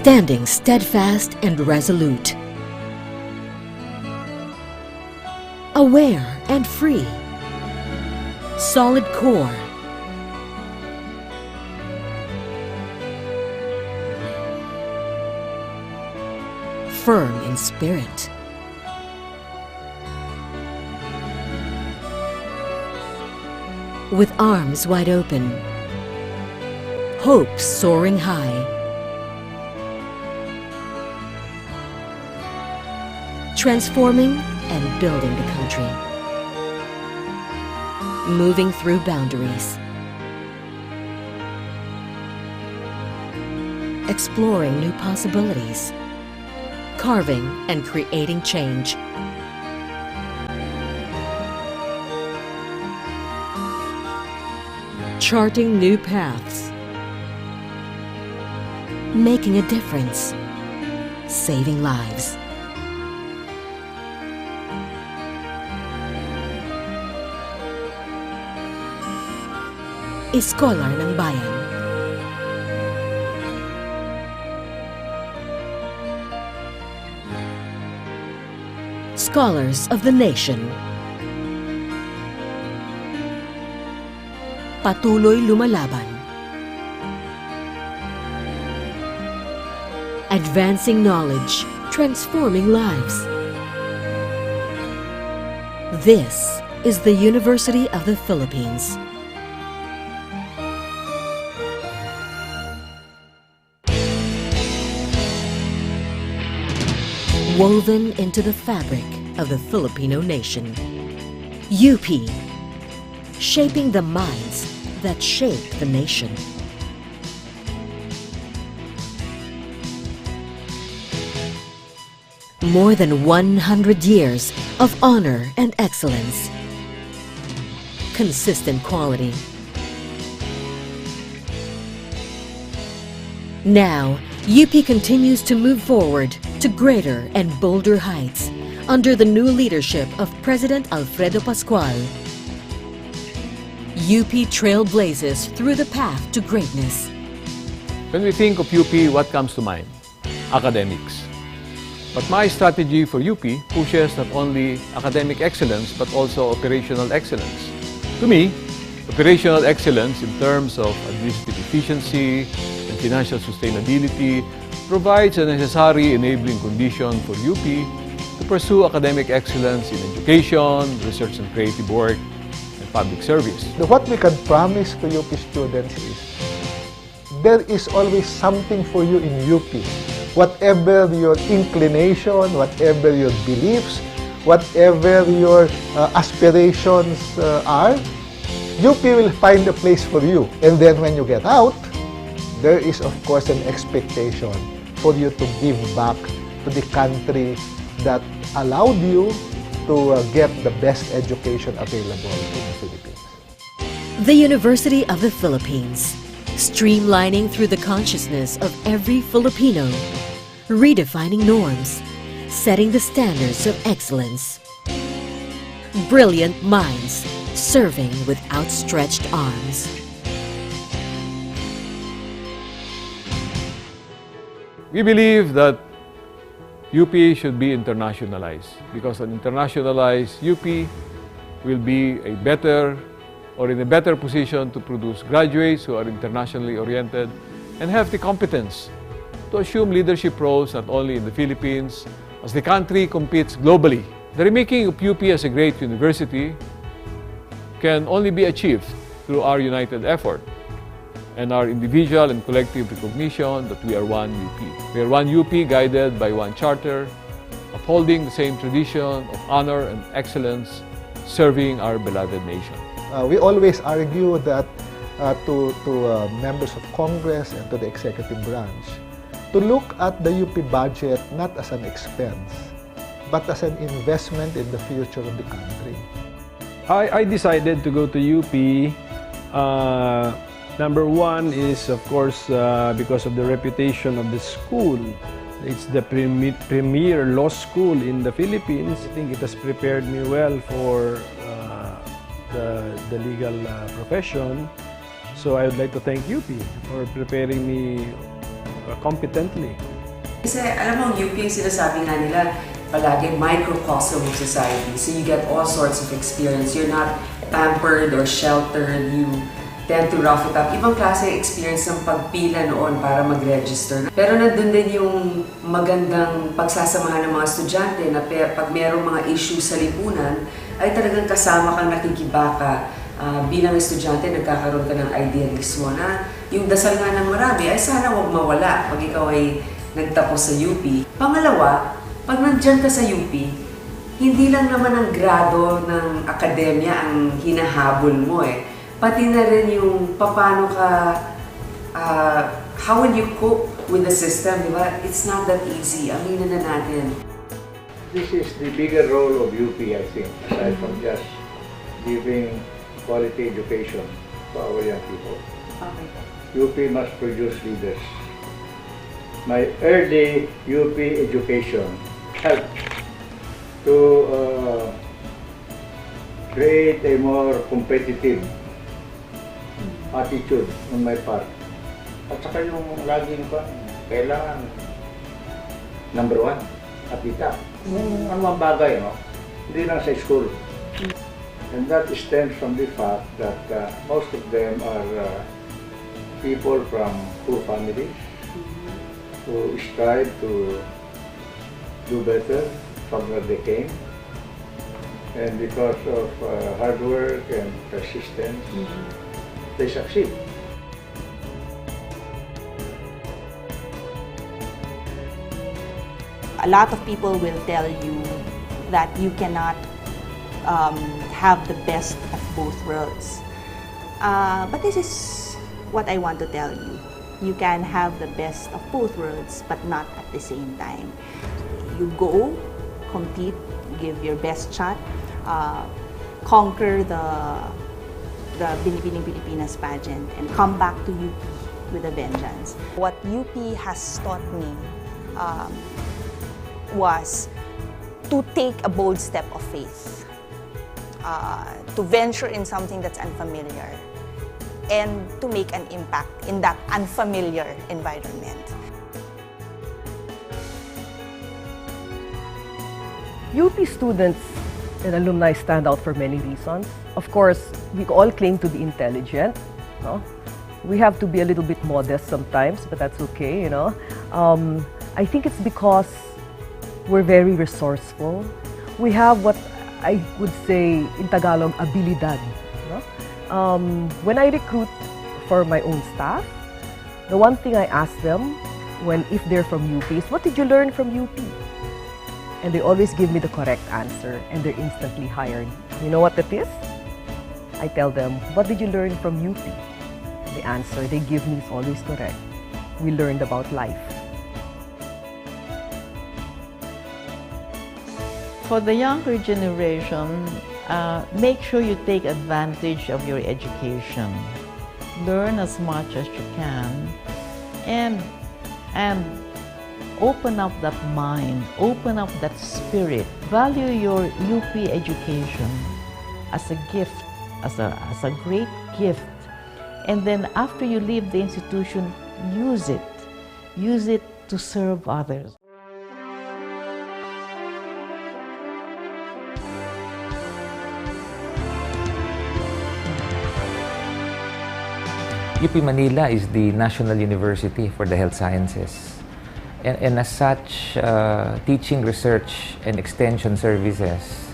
standing steadfast and resolute, aware and free, solid core, firm in spirit, with arms wide open, hopes soaring high, transforming and building the country, moving through boundaries, exploring new possibilities, carving and creating change. Charting new paths, making a difference, saving lives. Iskolar ng Bayan. Scholars of the nation. Patuloy lumalaban. Advancing knowledge, transforming lives. This is the University of the Philippines. Woven into the fabric of the Filipino nation. UP, shaping the minds that shape the nation. More than 100 years of honor and excellence. Consistent quality. Now, UP continues to move forward to greater and bolder heights under the new leadership of President Alfredo Pascual. UP trailblazes through the path to greatness. When we think of UP, what comes to mind? Academics. But my strategy for UP pushes not only academic excellence but also operational excellence. To me, operational excellence in terms of administrative efficiency and financial sustainability provides a necessary enabling condition for UP to pursue academic excellence in education, research and creative work, and public service. What we can promise to UP students is there is always something for you in UP. Whatever your inclination, whatever your beliefs, whatever your aspirations are, UP will find a place for you. And then when you get out, there is of course an expectation for you to give back to the country that allowed you to get the best education available in the Philippines. The University of the Philippines, streamlining through the consciousness of every Filipino, redefining norms, setting the standards of excellence. Brilliant minds serving with outstretched arms. We believe that UP should be internationalized because an internationalized UP will be a better or in a better position to produce graduates who are internationally oriented and have the competence to assume leadership roles not only in the Philippines as the country competes globally. The remaking of UP as a great university can only be achieved through our united effort and our individual and collective recognition that we are one UP. We are one UP guided by one charter, upholding the same tradition of honor and excellence, serving our beloved nation. We always argue that to members of Congress and to the executive branch to look at the UP budget not as an expense, but as an investment in the future of the country. I decided to go to UP. Number one is, of course, because of the reputation of the school. It's the premier law school in the Philippines. I think it has prepared me well for the legal profession. So I would like to thank UP for preparing me competently. Kasi alam mo, UP yung sinasabi nga nila, palagi microcosm of society. So you get all sorts of experience. You're not pampered or sheltered. You tend to rough it up. Ibang klase experience ng pagpila noon para mag-register. Pero nandun din yung magandang pagsasamahan ng mga estudyante na pag mayroong mga issues sa lipunan, ay talagang kasama kang nakikibaka. Bilang estudyante, nagkakaroon ka ng idealismo na yung dasal nga ng marami ay sana huwag mawala pag ikaw ay nagtapos sa UP. Pangalawa, pag nandyan ka sa UP, hindi lang naman ang grado ng akademya ang hinahabol mo eh. Pati na rin yung paano ka, how will you cope with the system, di ba? It's not that easy. Aminin na natin. This is the bigger role of UP, I think, aside from just giving quality education to our young people. Okay. UP must produce leaders. My early UP education helped to create a more competitive attitude on my part. At saka yung laging ko, kailangan number one at ita. Yung anumang bagay, no? Hindi lang sa school. And that stems from the fact that most of them are people from poor families who strive to do better from where they came. And because of hard work and persistence, they succeed. A lot of people will tell you that you cannot have the best of both worlds. But this is what I want to tell you. You can have the best of both worlds, but not at the same time. You go, compete, give your best shot, conquer the Binibining Pilipinas pageant, and come back to UP with a vengeance. What UP has taught me was to take a bold step of faith, to venture in something that's unfamiliar, and to make an impact in that unfamiliar environment. UP students and alumni stand out for many reasons. Of course, we all claim to be intelligent. No? We have to be a little bit modest sometimes, but that's okay, you know. I think it's because we're very resourceful. We have what I would say in Tagalog, abilidad. No? When I recruit for my own staff, the one thing I ask them if they're from UP is, what did you learn from UP? And they always give me the correct answer and they're instantly hired. You know what that is? I tell them, what did you learn from UP? The answer they give me is always correct. We learned about life. For the younger generation, make sure you take advantage of your education. Learn as much as you can and open up that mind, open up that spirit. Value your UP education as a gift, as a great gift. And then after you leave the institution, use it. Use it to serve others. UP Manila is the national university for the health sciences. And as such, teaching, research, and extension services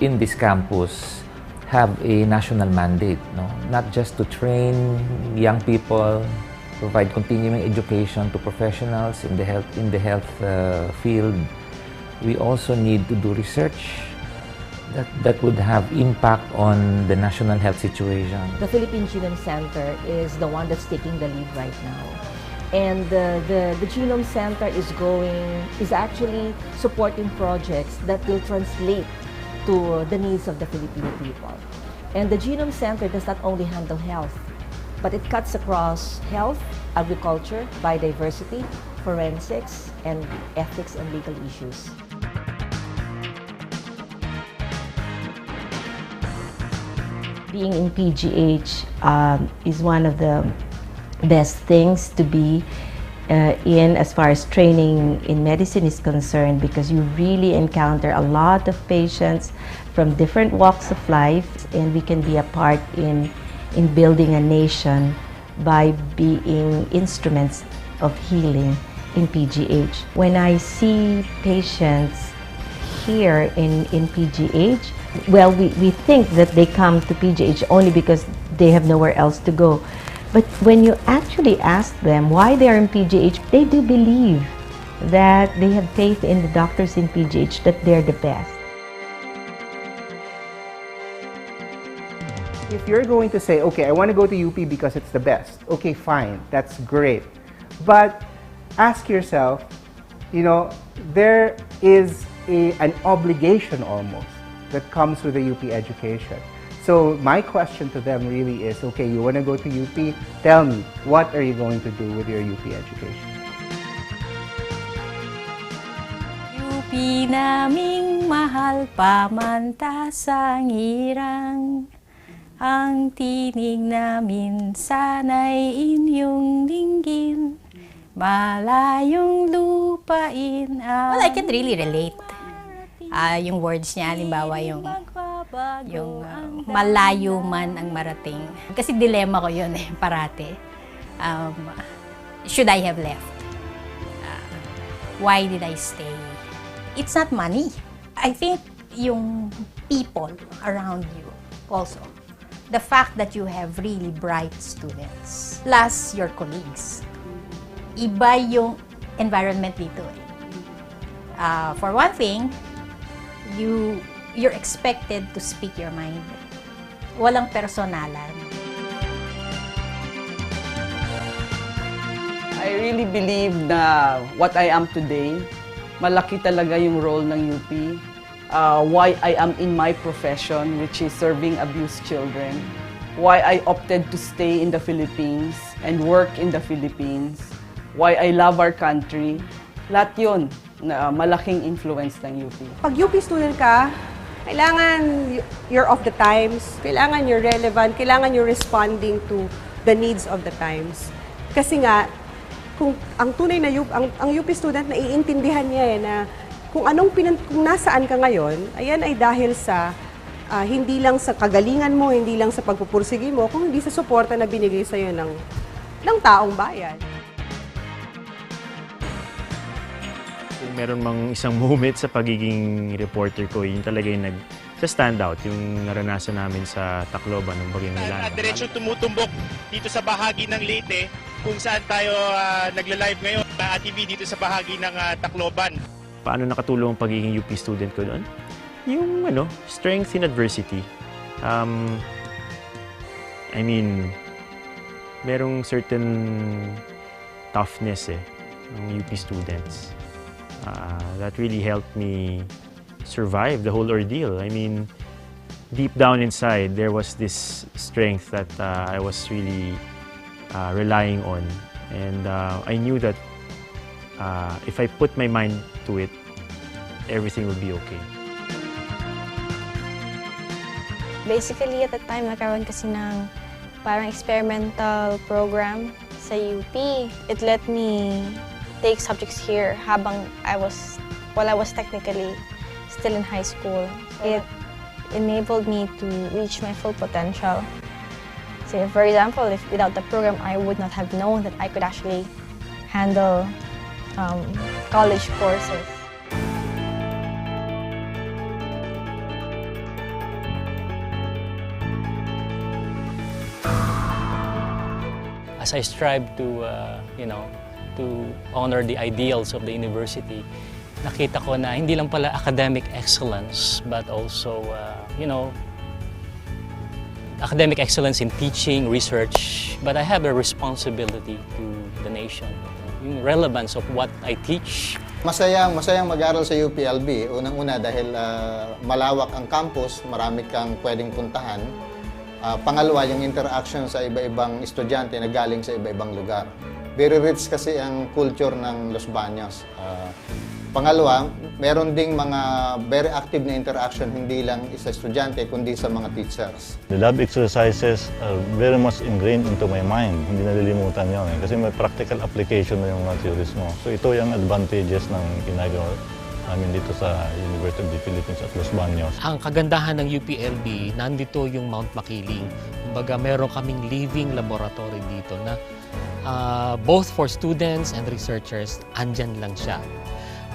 in this campus have a national mandate, no? Not just to train young people, provide continuing education to professionals in the health field. We also need to do research that would have impact on the national health situation. The Philippine Genome Center is the one that's taking the lead right now. And the Genome Center is actually supporting projects that will translate to the needs of the Filipino people. And the Genome Center does not only handle health, but it cuts across health, agriculture, biodiversity, forensics, and ethics and legal issues. Being in PGH is one of the best things to be in as far as training in medicine is concerned, because you really encounter a lot of patients from different walks of life, and we can be a part in building a nation by being instruments of healing in PGH. When I see patients here in PGH, well, we think that they come to PGH only because they have nowhere else to go. But when you actually ask them why they are in PGH, they do believe that they have faith in the doctors in PGH, that they're the best. If you're going to say, okay, I want to go to UP because it's the best, okay, fine, that's great. But ask yourself, you know, there is an obligation almost that comes with a UP education. So my question to them really is, okay, you want to go to UP? Tell me, what are you going to do with your UP education? UP naming mahal pamantasang irang, ang tinig namin sana'y inyong dinggin, malayong lupain ang... Well, I can really relate. Yung words niya, halimbawa yung malayo man ang marating. Kasi dilemma ko yun parate. Should I have left? Why did I stay? It's not money. I think yung people around you also. The fact that you have really bright students, plus your colleagues. Iba yung environment dito eh. For one thing, you're expected to speak your mind. Walang personalan. I really believe na what I am today, malaki talaga yung role ng UP. Why I am in my profession, which is serving abused children. Why I opted to stay in the Philippines and work in the Philippines. Why I love our country. Lahat yun na malaking influence ng UP. Pag UP student ka, kailangan you're of the times, kailangan you're relevant, kailangan you're responding to the needs of the times. Kasi nga, kung ang tunay na ang UP student, naiintindihan niya na kung nasaan ka ngayon, ayan ay dahil sa hindi lang sa kagalingan mo, hindi lang sa pagpupursigi mo, kung hindi sa suporta na binigay sa iyo ng taong bayan. Meron mang isang moment sa pagiging reporter ko, yun talaga yung nag-stand out, yung naranasan namin sa Tacloban ng Bagyong Milano. Diretso tumutumbok dito sa bahagi ng Leyte, kung saan tayo nagla-live ngayon na TV dito sa bahagi ng Tacloban. Paano nakatulong ang pagiging UP student ko doon? Yung strength in adversity. I mean, merong certain toughness ng UP students. That really helped me survive the whole ordeal. I mean, deep down inside, there was this strength that I was really relying on. And I knew that if I put my mind to it, everything will be okay. Basically, at the time, nagkaroon kasi ng parang experimental program sa UP. It let me take subjects here while I was technically still in high school. It enabled me to reach my full potential. So, for example, without the program, I would not have known that I could actually handle college courses. As I strive to honor the ideals of the university, nakita ko na hindi lang pala academic excellence, but also, academic excellence in teaching, research, but I have a responsibility to the nation. Yung relevance of what I teach. Masayang mag-aral sa UPLB. Unang-una dahil malawak ang campus, marami kang pwedeng puntahan. Pangalawa, yung interaction sa iba-ibang estudyante na galing sa iba-ibang lugar. Very rich kasi ang culture ng Los Baños. Pangalawa, meron ding mga very active na interaction hindi lang sa estudyante kundi sa mga teachers. The lab exercises are very much ingrained into my mind. Hindi nalilimutan yun kasi may practical application na yung mga theories mo. So ito yung advantages ng ginagawa namin dito sa University of the Philippines at Los Baños. Ang kagandahan ng UPLB, nandito yung Mount Makiling. Kumbaga, meron kaming living laboratory dito na both for students and researchers, andyan lang siya.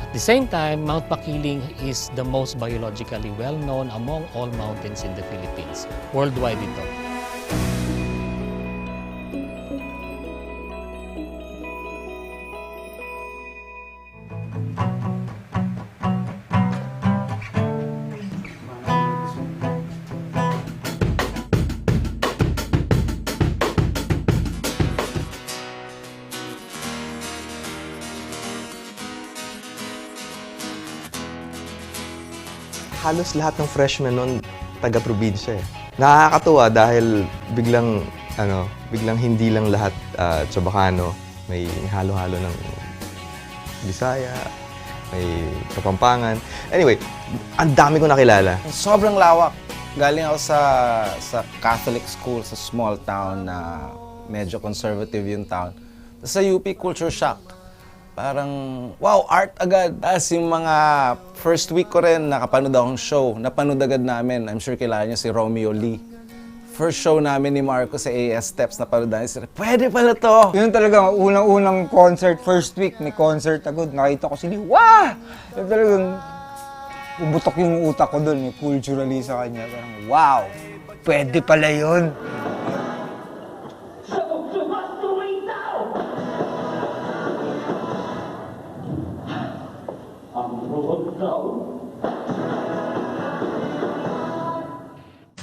At the same time, Mount Makiling is the most biologically well-known among all mountains in the Philippines. Worldwide ito. Halos lahat ng freshman noon taga-probinsya eh. Nakakatuwa dahil biglang hindi lang lahat Chabacano, may halo-halo ng Bisaya, may Kapampangan. Anyway, ang dami ko nakilala. Sobrang lawak. Galing ako sa Catholic school sa small town na medyo conservative yung town. Sa UP, culture shock. Parang, wow, art agad. Tapos yung mga first week ko rin, nakapanood akong show. Napanood agad namin. I'm sure kilala niyo si Romeo Lee. First show namin ni Marco sa AS Steps, napanood namin. Pwede pala to! Yun talaga, unang-unang concert, first week, may concert agad. Nakita ko sila, wah! Yun talagang, umutok yung utak ko doon, may culturally sa kanya. Parang, wow! Pwede pala yun!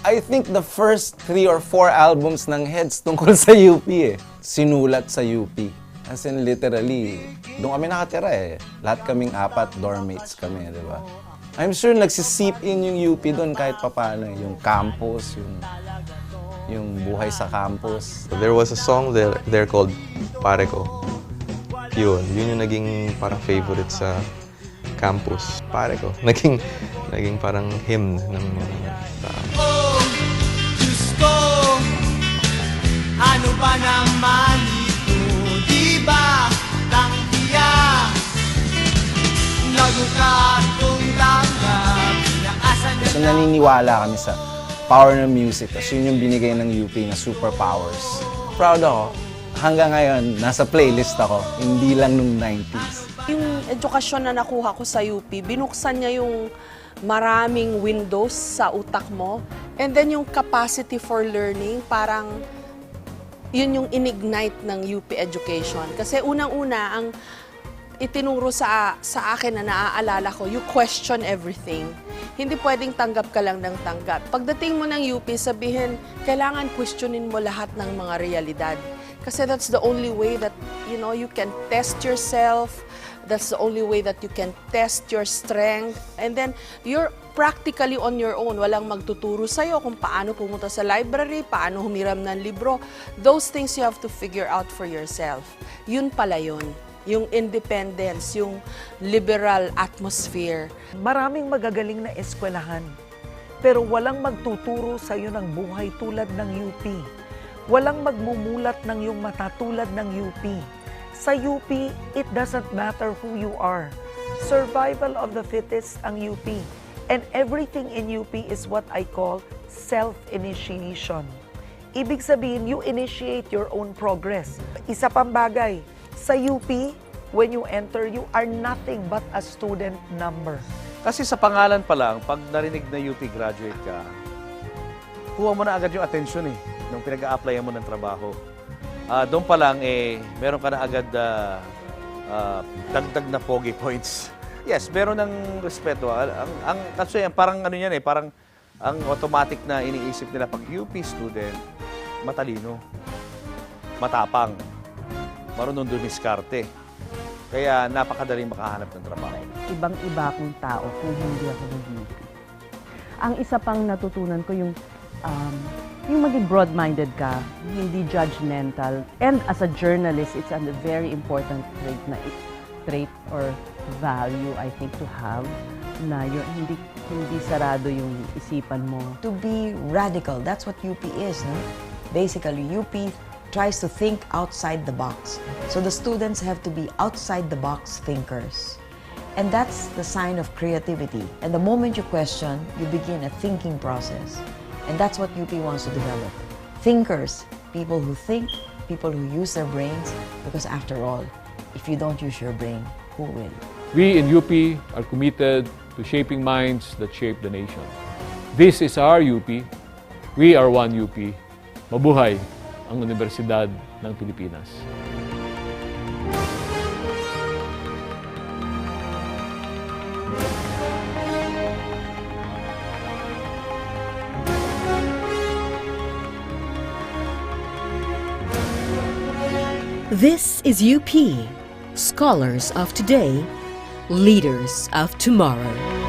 I think the first 3 or 4 albums ng Heads tungkol sa UP eh. Sinulat sa UP. As in literally, doon kami nakatira eh. Lahat kaming 4, dormmates kami, di ba? I'm sure nagsisip in yung UP doon kahit papaano eh. Yung campus, yung buhay sa campus. There was a song there called Pare Ko. Yun yung naging parang favorite sa campus. Pare Ko. Naging parang hymn ng mga tao. Diyos ko, ano ba naman ito? Di ba tangkiya? Nagukatong tanggap. So naniniwala kami sa power ng music. Tapos yun yung binigay ng UP na superpowers. Proud ako. Hanggang ngayon, nasa playlist ako. Hindi lang nung 90s. Yung edukasyon na nakuha ko sa UP, binuksan niya yung maraming windows sa utak mo. And then yung capacity for learning, parang yun yung in-ignite ng UP education. Kasi unang-una, ang itinuro sa akin na naaalala ko, you question everything. Hindi pwedeng tanggap ka lang ng tanggap. Pagdating mo ng UP, sabihin, kailangan questionin mo lahat ng mga realidad. Kasi that's the only way that, you can test yourself. That's the only way that you can test your strength. And then, you're practically on your own. Walang magtuturo sa'yo kung paano pumunta sa library, paano humiram ng libro. Those things you have to figure out for yourself. Yun pala yun. Yung independence, yung liberal atmosphere. Maraming magagaling na eskwelahan, pero walang magtuturo sa'yo ng buhay tulad ng UP. Walang magmumulat ng iyong mata tulad ng UP. Sa UP, it doesn't matter who you are. Survival of the fittest ang UP. And everything in UP is what I call self-initiation. Ibig sabihin, you initiate your own progress. Isa pang bagay, sa UP, when you enter, you are nothing but a student number. Kasi sa pangalan pa lang, pag narinig na UP graduate ka, kuha mo na agad yung attention eh, nung pinag-a-applyan mo ng trabaho. Doon pa lang, meron ka na agad dagdag na pogi points. Yes, meron ng respeto. Kasi parang ano yan parang ang automatic na iniisip nila pag UP student, matalino, matapang, marunong dumiskarte. Kaya napakadaling makahanap ng trabaho. Ibang-iba akong tao kung hindi ako nag-UP. Ang isa pang natutunan ko yung maging broad-minded ka, hindi judgmental. And as a journalist, it's a very important trait na trait or value, I think, to have, na yun, hindi sarado yung isipan mo. To be radical, that's what UP is, no? Basically, UP tries to think outside the box. So the students have to be outside the box thinkers. And that's the sign of creativity. And the moment you question, you begin a thinking process. And that's what UP wants to develop. Thinkers, people who think, people who use their brains, because after all, if you don't use your brain, who will? We in UP are committed to shaping minds that shape the nation. This is our UP. We are one UP. Mabuhay ang Universidad ng Pilipinas. This is UP, scholars of today, leaders of tomorrow.